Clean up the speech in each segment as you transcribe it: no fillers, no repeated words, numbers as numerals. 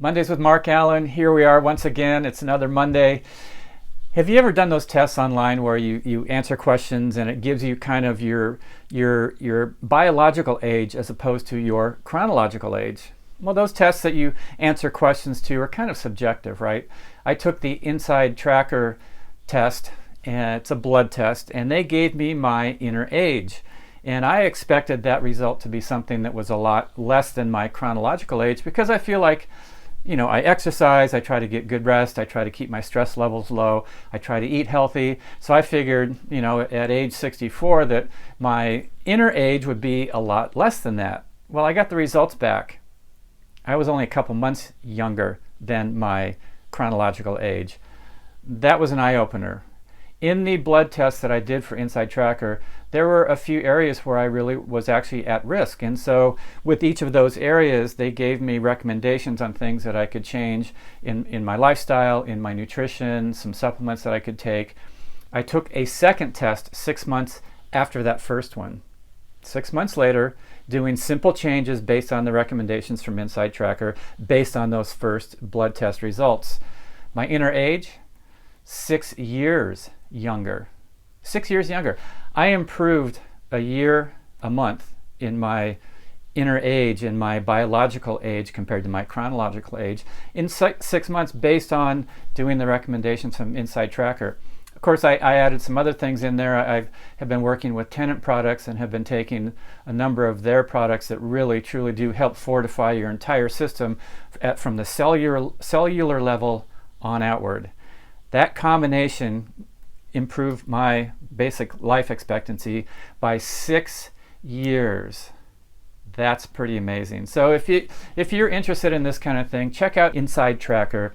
Mondays with Mark Allen. Here we are once again. It's another Monday. Have you ever done those tests online where you answer questions and it gives you kind of your biological age as opposed to your chronological age? Well, those tests that you answer questions to are kind of subjective, right? I took the Inside Tracker test, and it's a blood test, and they gave me my inner age. And I expected that result to be something that was a lot less than my chronological age because I feel like, I exercise, I try to get good rest, I try to keep my stress levels low, I try to eat healthy. So I figured, at age 64 that my inner age would be a lot less than that. Well, I got the results back. I was only a couple months younger than my chronological age. That was an eye-opener. In the blood test that I did for Inside Tracker, there were a few areas where I really was actually at risk. And so with each of those areas, they gave me recommendations on things that I could change in my lifestyle, in my nutrition, some supplements that I could take. I took a second test 6 months after that first one. 6 months later, doing simple changes based on the recommendations from Inside Tracker, based on those first blood test results. My inner age, 6 years younger. 6 years younger. I improved a year, a month in my inner age, in my biological age compared to my chronological age in 6 months based on doing the recommendations from Inside Tracker. Of course, I added some other things in there. I have been working with Tennant Products and have been taking a number of their products that really, truly do help fortify your entire system from the cellular level on outward. That combination improved my basic life expectancy by 6 years. That's pretty amazing. So if you're interested in this kind of thing, check out Inside Tracker,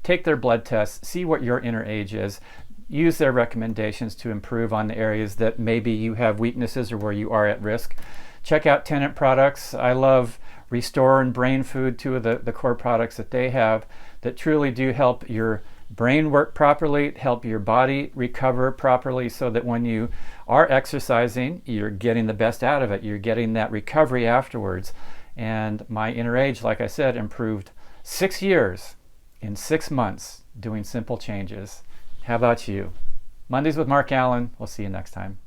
take their blood tests, see what your inner age is, use their recommendations to improve on the areas that maybe you have weaknesses or where you are at risk. Check out Tennant Products. I love Restore and Brain Food, two of the core products that they have that truly do help your brain work properly, help your body recover properly so that when you are exercising, you're getting the best out of it. You're getting that recovery afterwards. And my inner age, like I said, improved 6 years in 6 months doing simple changes. How about you? Mondays with Mark Allen. We'll see you next time.